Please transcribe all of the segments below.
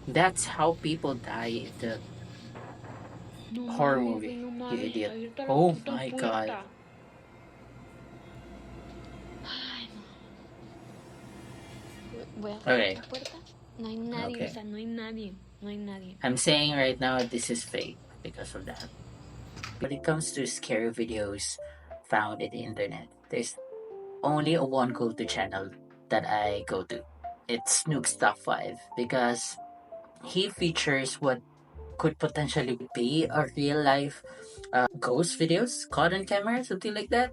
That's how people die in the No horror mames, güey, movie, no you mames. idiot. Abierta la Oh puta my god. puerta. Ay, no. Voy a cerrar Okay, la puerta. No hay nadie, okay. Lisa, no hay nadie. No hay nadie. I'm saying right now this is fake because of that. When it comes to scary videos found in the internet, there's only a one go-to channel that I go to. It's Nuke's Top 5 because he features what could potentially be a real life ghost videos caught on camera, something like that.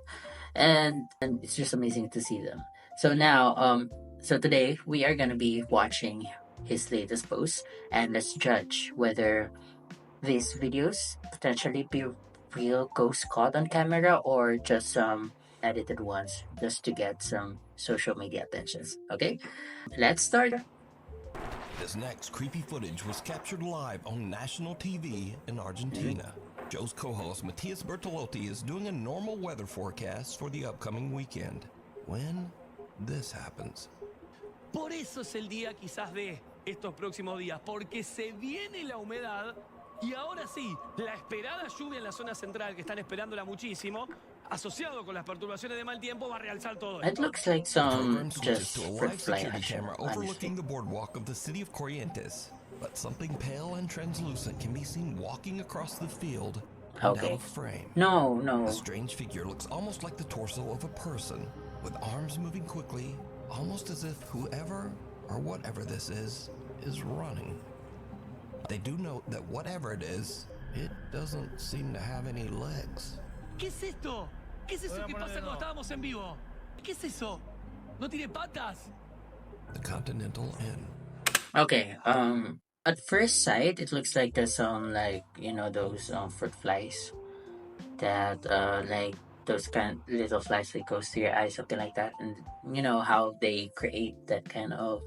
And it's just amazing to see them. So now, so today we are gonna be watching his latest post and let's judge whether these videos potentially be real ghosts caught on camera or just some edited ones just to get some social media attentions. Okay, let's start. This next creepy footage was captured live on national TV in Mhm. Argentina. Joe's co-host Matias Bertolotti is doing a normal weather forecast for the upcoming weekend when this happens. Por eso es el día quizás de estos próximos días, porque se viene la humedad y ahora sí, la esperada lluvia en la zona central, que están esperándola muchísimo, asociado con las perturbaciones de mal tiempo, va a realzar todo It esto. looks like The some program switches to just a fruit live fly security action, camera honestly. overlooking the boardwalk of the city of Corrientes. But something pale and translucent can be seen walking across the field and out Okay. of frame. No, The no. strange figure looks almost like the torso of a person, with arms moving quickly, almost as if whoever or whatever this is running. They do note that whatever it is, it doesn't seem to have any legs. ¿Qué es esto? ¿Qué es eso que pasa cuando estábamos en vivo? ¿Qué es eso? ¿No tiene patas? The Continental Inn. Okay. At first sight, it looks like there's some like those fruit flies that like those kind little flies that goes to your eyes, something like that, and you know how they create that kind of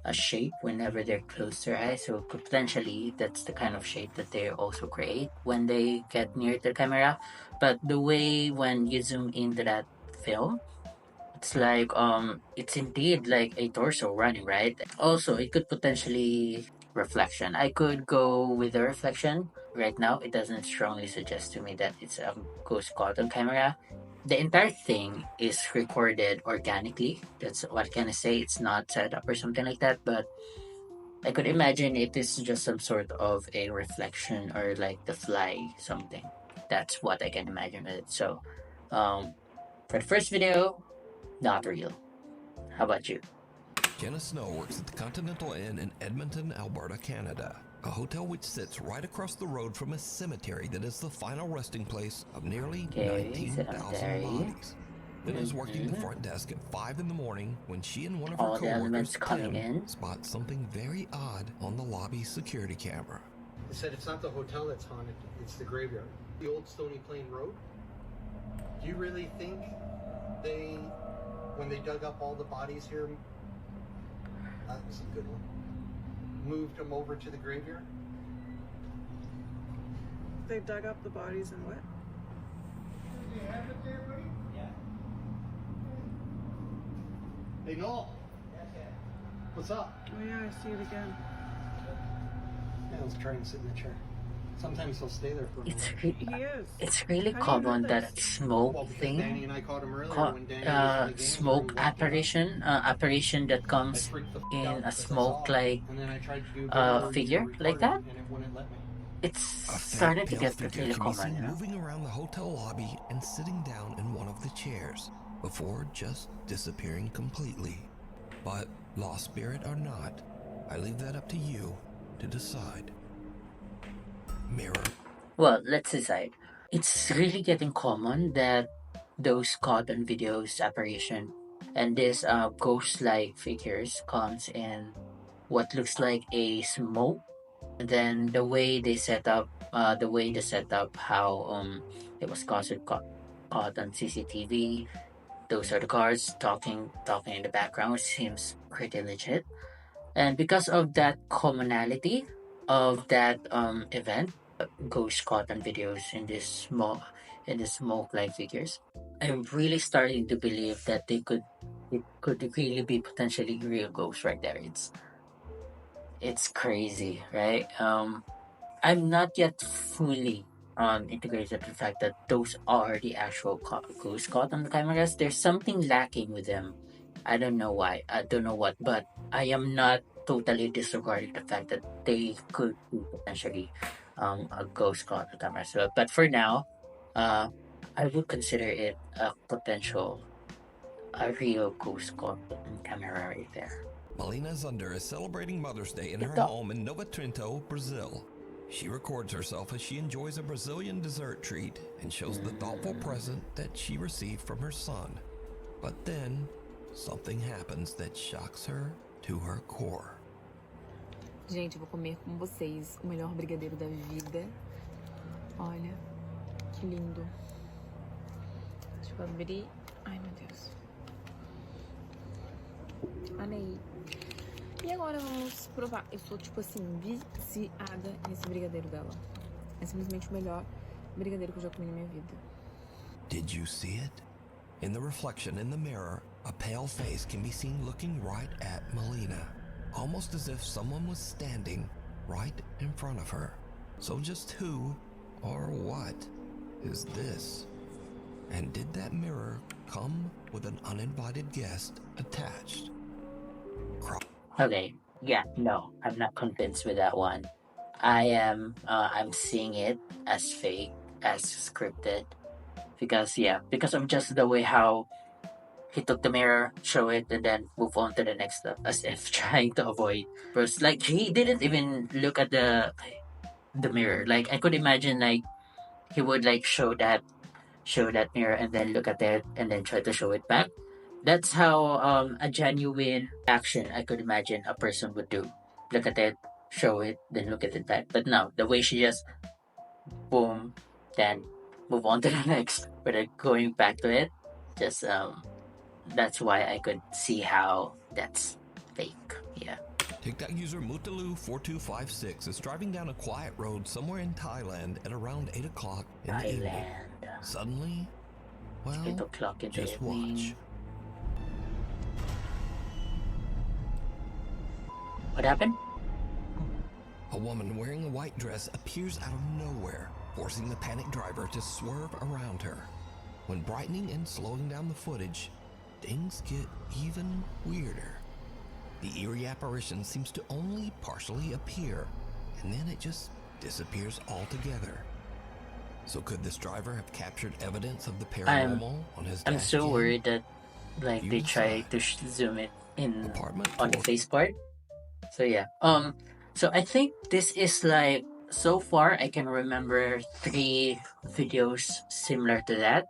a shape whenever they're close to your eyes. So potentially that's the kind of shape that they also create when they get near the camera. But the way when you zoom into that film, it's like it's indeed like a torso running, right? Also, it could potentially reflection. I could go with the reflection. Right now, it doesn't strongly suggest to me that it's a ghost caught on camera. The entire thing is recorded organically. That's what can I say. It's not set up or something like that. But I could imagine it is just some sort of a reflection or like the fly something. That's what I can imagine with it. So, um, for the first video, not real. How about you? Jenna Snow works at the Continental Inn in Edmonton, Alberta, Canada, a hotel which sits right across the road from a cemetery that is the final resting place of nearly Okay, 19,000 cemetery. bodies. Jenna is working the Mm-hmm. front desk at 5 in the morning when she and one of her All the elements coworkers, coming Tim, in. spot something very odd on the lobby security camera. They said it's not the hotel that's haunted, it's the graveyard. The old Stony Plain Road. Do you really think they, when they dug up all the bodies here, that was a good one, moved them over to the graveyard? They dug up the bodies and what? Hey, Noel. What's up? Oh yeah, I see it again. Yeah, let's try and sit in the chair. Sometimes he'll stay there for a It's minute. He is. it's really How do you know common this? that smoke Well, because Danny thing, and I caught him earlier when Danny was in the game. smoke apparition that I comes freaked the f in out a because I saw smoke it, like and then I tried to do a video where you figure could like record that. it, and it wouldn't let me. It's A faint, starting to pale get figure really can be common, seen you know. moving around the hotel lobby and sitting down in one of the chairs before just disappearing completely. But lost spirit or not, I leave that up to you to decide. Mirror. Well, let's decide. It's really getting common that those caught on videos apparition and this ghost-like figures comes in what looks like a smoke. And then the way they set up how it was caught on CCTV. Those are the guards talking in the background, which seems pretty legit. And because of that commonality of that event, ghost caught on videos in this smoke like figures, I'm really starting to believe that it could really be potentially real ghosts right there. it's crazy, right? I'm not yet fully integrated the fact that those are the actual ghosts caught on the cameras. There's something lacking with them. I don't know why. I don't know what, but I am not totally disregarding the fact that they could be potentially a ghost caught on the camera. So, but for now, uh, I would consider it a potential, a real ghost caught on camera right there. Melina Zunder is celebrating Mother's Day in her TikTok. home in Nova Trinto, Brazil. She records herself as she enjoys a Brazilian dessert treat and shows the thoughtful present that she received from her son. But then, something happens that shocks her to her core. Gente, eu vou comer com vocês o melhor brigadeiro da vida. Olha, que lindo. Deixa eu abrir. Ai, meu Deus. Olha aí. E agora vamos provar. Eu sou, tipo assim, viciada nesse brigadeiro dela. É simplesmente o melhor brigadeiro que eu já comi na minha vida. Did you see it? In the reflection in the mirror, a pale face can be seen looking right at Melina, almost as if someone was standing right in front of her. So just who or what is this? And did that mirror come with an uninvited guest attached? Okay, yeah, no, I'm not convinced with that one. I'm seeing it as fake, as scripted, because of just the way how he took the mirror, show it, and then move on to the next step, as if trying to avoid. First, like he didn't even look at the mirror. Like I could imagine, like he would like show that mirror and then look at it and then try to show it back. That's how a genuine reaction I could imagine a person would do. Look at it, show it, then look at it back. But no, the way she just boom, then move on to the next, but going back to it, just that's why I could see how that's fake. Yeah. TikTok user Mutalu4256 is driving down a quiet road somewhere in Thailand at around 8 o'clock in the evening. Thailand. Suddenly, well, 8 o'clock in the just evening. watch. What happened? A woman wearing a white dress appears out of nowhere, forcing the panicked driver to swerve around her. When brightening and slowing down the footage, things get even weirder. The eerie apparition seems to only partially appear, and then it just disappears altogether. So could this driver have captured evidence of the paranormal on his I'm dash so cam? worried that like they You try decide. to zoom it in Apartment on the tour. face part. So yeah. So I think this is like, so far I can remember 3 videos similar to that.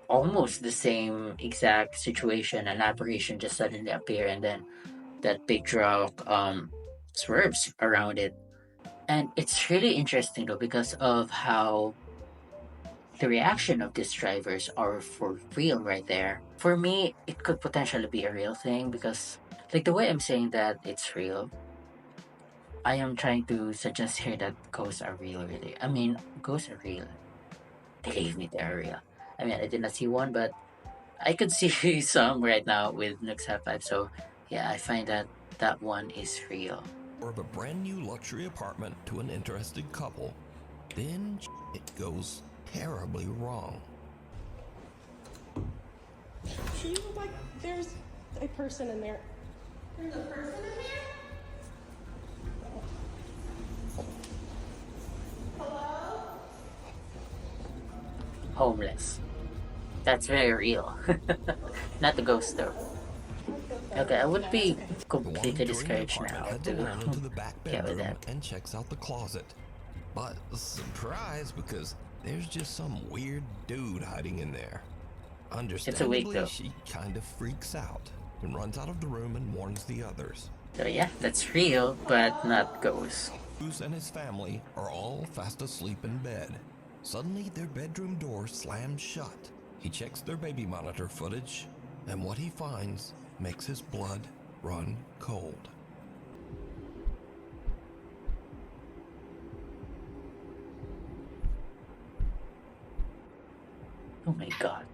Almost the same exact situation. An apparition just suddenly appear and then that big rock swerves around it. And it's really interesting though because of how the reaction of these drivers are for real right there. For me, it could potentially be a real thing because, like, the way I'm saying that it's real, I am trying to suggest here that ghosts are real, really. I mean, ghosts are real. Believe me, they're real. I mean, I did not see one, but I could see some right now with Nuke's High Five. So, yeah, I find that that one is real. Of a brand new luxury apartment to an interested couple. Then it goes terribly wrong. Do you look like there's a person in there? There's a person in there? Hello? Homeless. That's very real. Not the ghost, though. Okay, I would be The woman completely touring the discouraged apartment now heads alone into the to back get with bedroom that. and checks out the closet. But surprise, because there's just some weird dude hiding in there. Understandably, though. she kind of freaks out and runs out of the room and warns the others. So yeah, that's real, but not ghost. Bruce and his family are all fast asleep in bed. Suddenly, their bedroom door slams shut. He checks their baby monitor footage, and what he finds makes his blood run cold. Oh my god.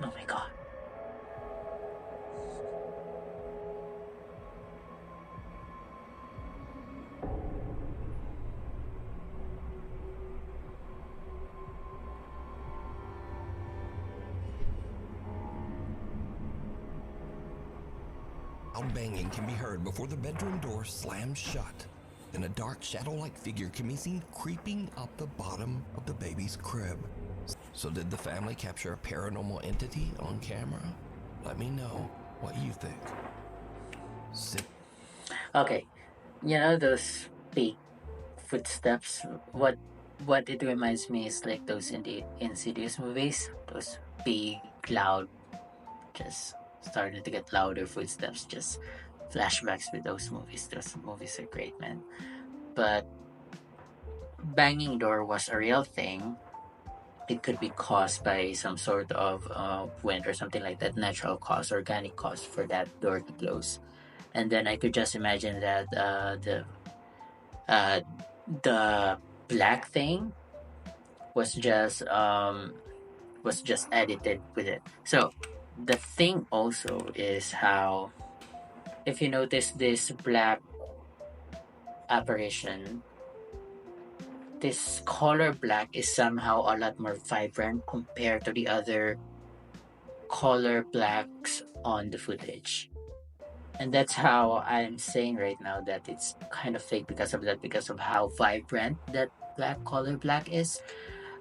Oh my god. Loud banging can be heard before the bedroom door slams shut. Then a dark shadow-like figure can be seen creeping up the bottom of the baby's crib. So did the family capture a paranormal entity on camera? Let me know what you think. Okay, you know those big footsteps. What it reminds me is like those in the Insidious movies. Those big, loud, just starting to get louder footsteps. Just flashbacks with those movies. Those movies are great, man. But banging door was a real thing. It could be caused by some sort of wind or something like that, natural cause, organic cause for that door to close. And then I could just imagine that uh, the black thing was just edited with it. So the thing also is how, if you notice this black apparition, this color black is somehow a lot more vibrant compared to the other color blacks on the footage. And that's how I'm saying right now that it's kind of fake because of that, because of how vibrant that black color black is.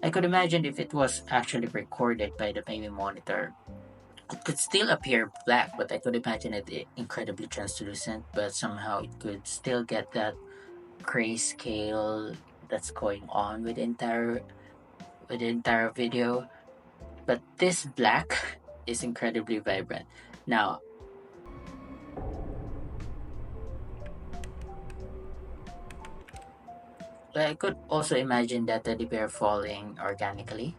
I could imagine if it was actually recorded by the baby monitor, it could still appear black, but I could imagine it incredibly translucent, but somehow it could still get that grayscale that's going on with the entire video. But this black is incredibly vibrant. Now, I could also imagine that teddy bear falling organically.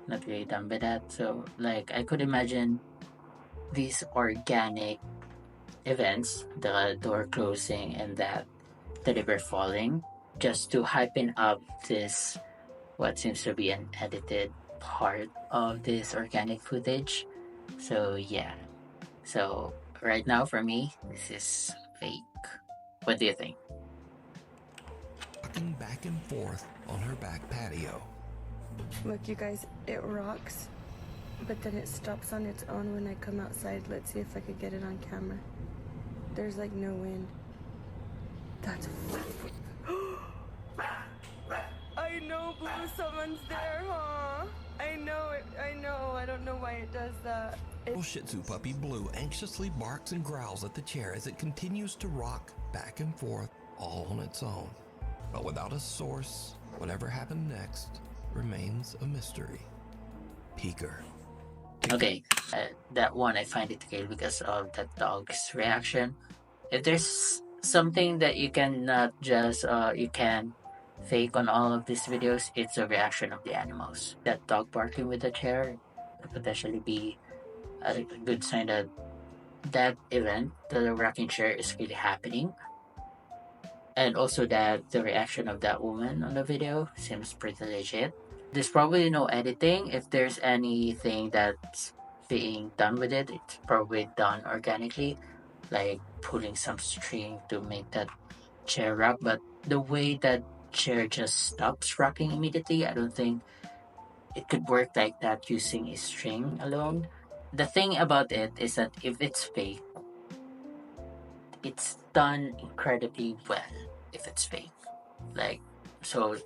Not really done by that. So, like, I could imagine these organic events, the door closing and that teddy bear falling, just to hypen up this, what seems to be an edited part of this organic footage. So, yeah. So, right now, for me, this is fake. What do you think? Walking back and forth on her back patio. Look, you guys, it rocks, but then it stops on its own when I come outside. Let's see if I could get it on camera. There's like no wind. That's. I know, Blue, someone's there, huh? I know it. I know. I don't know why it does that. Little Shih Tzu puppy Blue anxiously barks and growls at the chair as it continues to rock back and forth all on its own. But without a source, whatever happened next remains a mystery. Peeker. Okay, that one I find it okay because of that dog's reaction. If there's something that you cannot just you can fake on all of these videos, it's the reaction of the animals. That dog barking with the chair could potentially be a good sign that that event, the rocking chair, is really happening. And also that the reaction of that woman on the video seems pretty legit. There's probably no editing. If there's anything that's being done with it, it's probably done organically, like pulling some string to make that chair rock. But the way that chair just stops rocking immediately, I don't think it could work like that using a string alone. The thing about it is that if it's fake, it's done incredibly well if it's fake. Like, so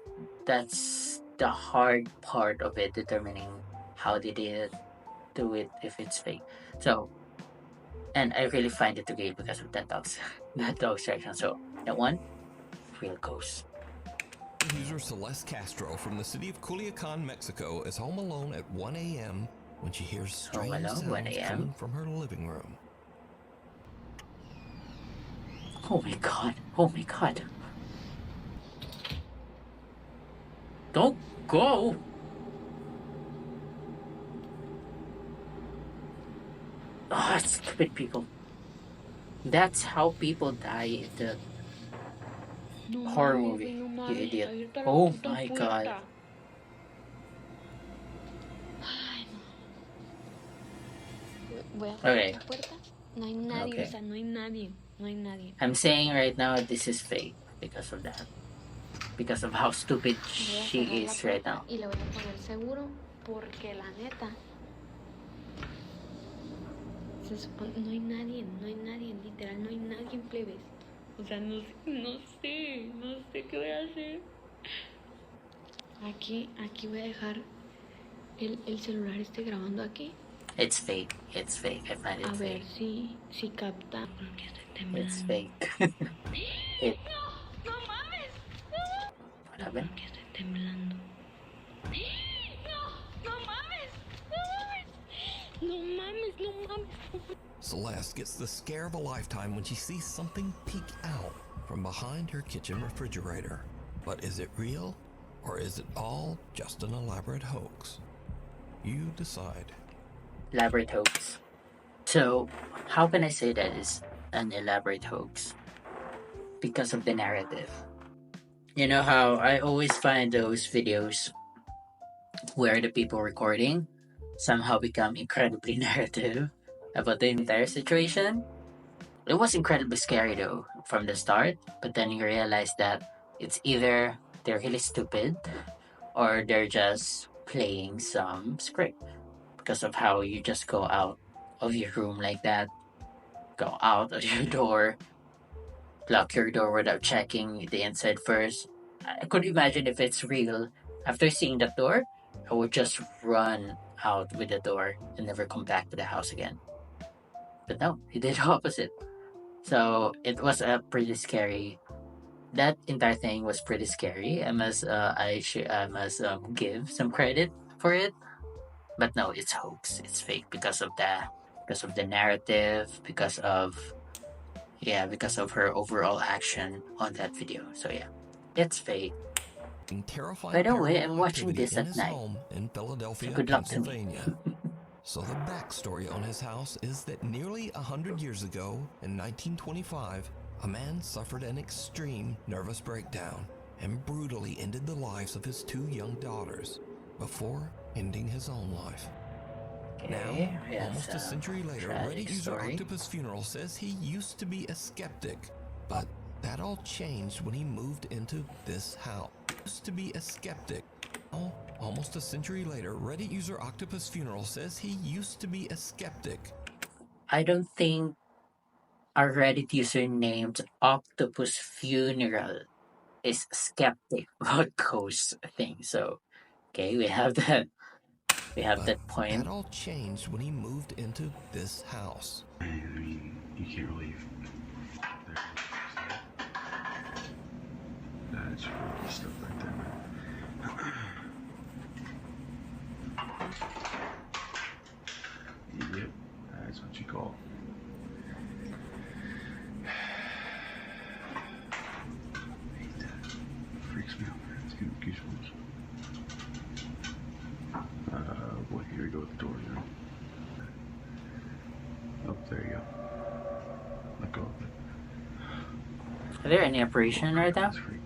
that's the hard part of it, determining how they did do it if it's fake. So, and I really find it okay because of that dog's that dog's reaction. So that one, real ghost. User Celeste Castro from the city of Culiacan, Mexico is home alone at 1 a.m. when she hears strange alone, sounds 1 a.m. coming from her living room. Oh my god! Oh my god! Don't go! Ah, stupid people. That's how people die in the horror movie, you idiot. Oh my god. Voy a cerrar Okay. la puerta. No hay nadie, Okay. o sea, no hay nadie. No hay nadie. I'm saying right now this is fake because of that. Because of how stupid Voy a she cerrar la is right puerta now. y le voy a poner seguro porque la neta no hay nadie, literal, no hay nadie, plebes. O sea, no sé qué voy a hacer. Aquí voy a dejar el celular grabando aquí. It's fake. It's fake. I find it A ver fake. si capta. Porque estoy temblando. It's fake. No mames. What happened? Porque estoy temblando. No mames. No mames. Celeste gets the scare of a lifetime when she sees something peek out from behind her kitchen refrigerator. But is it real, or is it all just an elaborate hoax? You decide. Elaborate hoax. So, how can I say that is an elaborate hoax? Because of the narrative. You know how I always find those videos where the people recording somehow become incredibly narrative about the entire situation? It was incredibly scary though from the start, but then you realize that it's either they're really stupid or they're just playing some script because of how you just go out of your room like that, go out of your door, lock your door without checking the inside first. I could imagine if it's real. After seeing that door, I would just run out with the door and never come back to the house again. But no, he did the opposite. So it was a pretty scary. That entire thing was pretty scary. I must give some credit for it. But no, it's hoax. It's fake because of the narrative, because of her overall action on that video. So yeah, it's fake. Terrifying By the way, I'm paranormal watching activity this in at his night. home in So Philadelphia, good luck to me. Pennsylvania. So the backstory on his house is that nearly 100 years ago, in 1925, a man suffered an extreme nervous breakdown and brutally ended the lives of his two young daughters before ending his own life. Okay, Now, almost a century later, tragic Reddit user story. Octopus Funeral says he used to be a skeptic, but that all changed when he moved into this house. Used to be a skeptic. Now, almost a century later, Reddit user Octopus Funeral says he used to be a skeptic. I don't think a Reddit user named Octopus Funeral is skeptic about ghost thing. So, okay, we have that. We have that point. That all changed when he moved into this house. I mean, you can't really. That's freaky stuff right there, man. Yep, that's what you call. I hate that. Freaks me out, man. It's giving me goosebumps. Boy, here we go with the doors now. Oh, there you go. Let go of it. Are there any operation right now? That's freaky.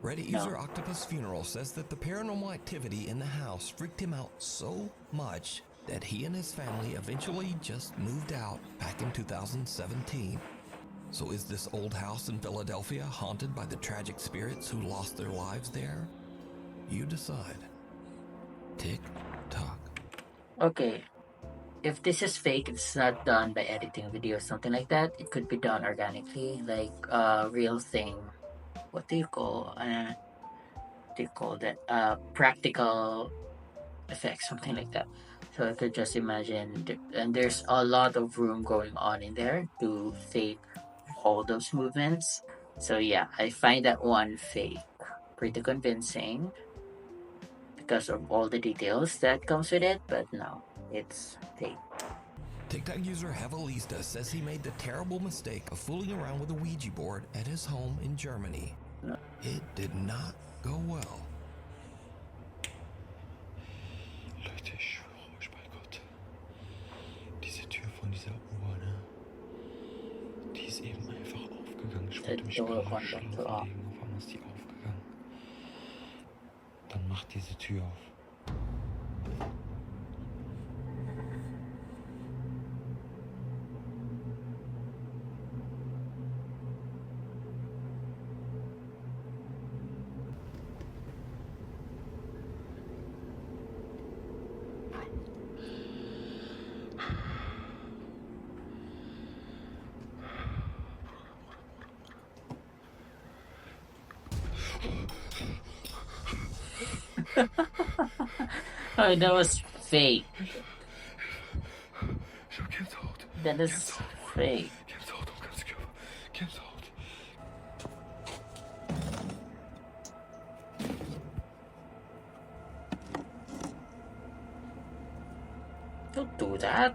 Reddit No. user Octopus Funeral says that the paranormal activity in the house freaked him out so much that he and his family eventually just moved out back in 2017. So is this old house in Philadelphia haunted by the tragic spirits who lost their lives there? You decide. Tick tock. Okay. If this is fake, it's not done by editing video or something like that. It could be done organically, like a real thing. What do you call that? Practical effects, something like that. So I could just imagine, and there's a lot of room going on in there to fake all those movements. So yeah, I find that one fake pretty convincing because of all the details that comes with it. But no, it's fake. TikTok user Hevelista says he made the terrible mistake of fooling around with a Ouija board at his home in Germany. No. It did not go well. Leute, ich schwöre euch bei Gott, diese Tür von dieser Uhr, ne? Die ist eben einfach aufgegangen. Ich wollte mich gerade schlafen legen, auf einmal ist die aufgegangen. Dann macht diese Tür auf. Oh, that was fake. Ich hab Gänsehaut. That is fake. Gänsehaut am ganzen Körper. Gänsehaut. Don't do that.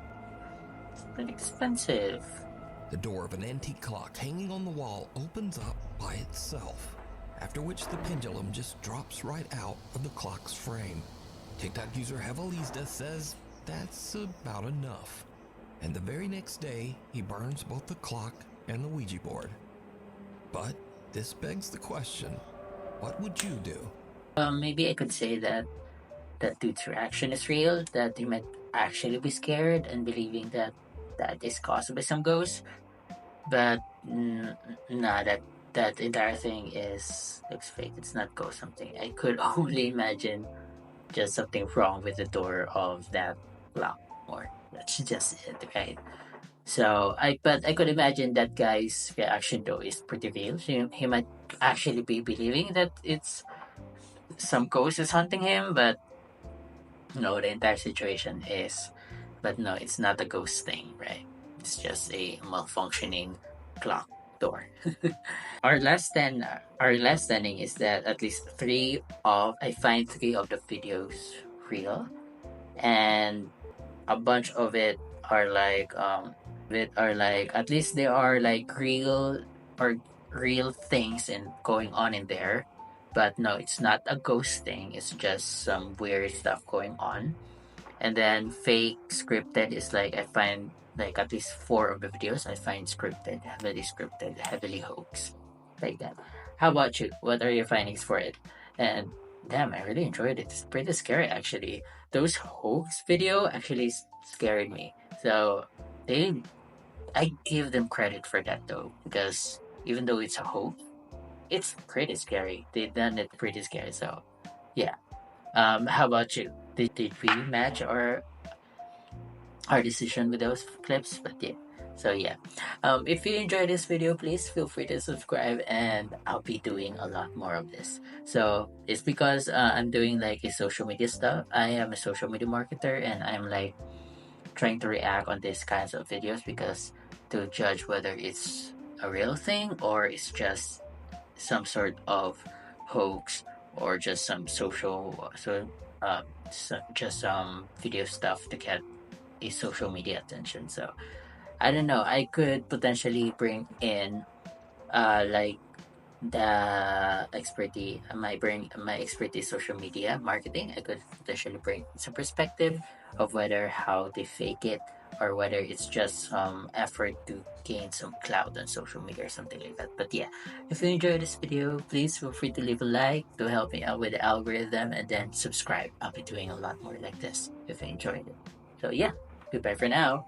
It's pretty expensive. The door of an antique clock hanging on the wall opens up by itself, after which the pendulum just drops right out of the clock's frame. TikTok user Hevelista says that's about enough. And the very next day, he burns both the clock and the Ouija board. But this begs the question, what would you do? Maybe I could say that that dude's reaction is real, that he might actually be scared and believing that that is caused by some ghost. But nah, that entire thing looks fake. It's not ghost something. I could only imagine just something wrong with the door of that clock, or that's just it, right? So but I could imagine that guy's reaction though is pretty real. He might actually be believing that it's some ghost is hunting him, but no, the entire situation is. But no, it's not a ghost thing, right? It's just a malfunctioning clock door. Our last standing is that at least I find 3 of the videos real, and a bunch of it are like at least there are like real things and going on in there. But no, it's not a ghost thing. It's just some weird stuff going on. And then fake scripted is like I find like at least 4 of the videos I find scripted, heavily hoax, like that. How about you? What are your findings for it? And damn, I really enjoyed it. It's pretty scary actually. Those hoax video actually scared me. So I give them credit for that though, because even though it's a hoax, it's pretty scary. They done it pretty scary. So yeah. How about you? Did we match our decision with those clips? But yeah. So yeah. If you enjoyed this video, please feel free to subscribe, and I'll be doing a lot more of this. So it's because I'm doing like a social media stuff. I am a social media marketer, and I'm like trying to react on these kinds of videos because to judge whether it's a real thing or it's just some sort of hoax or just some just some video stuff to get a social media attention. So I don't know. I could potentially bring in like the expertise. I might bring my expertise social media marketing. I could potentially bring some perspective of whether how they fake it or whether it's just some effort to gain some clout on social media or something like that. But yeah, if you enjoyed this video, please feel free to leave a like to help me out with the algorithm, and then subscribe. I'll be doing a lot more like this if you enjoyed it. So yeah, goodbye for now.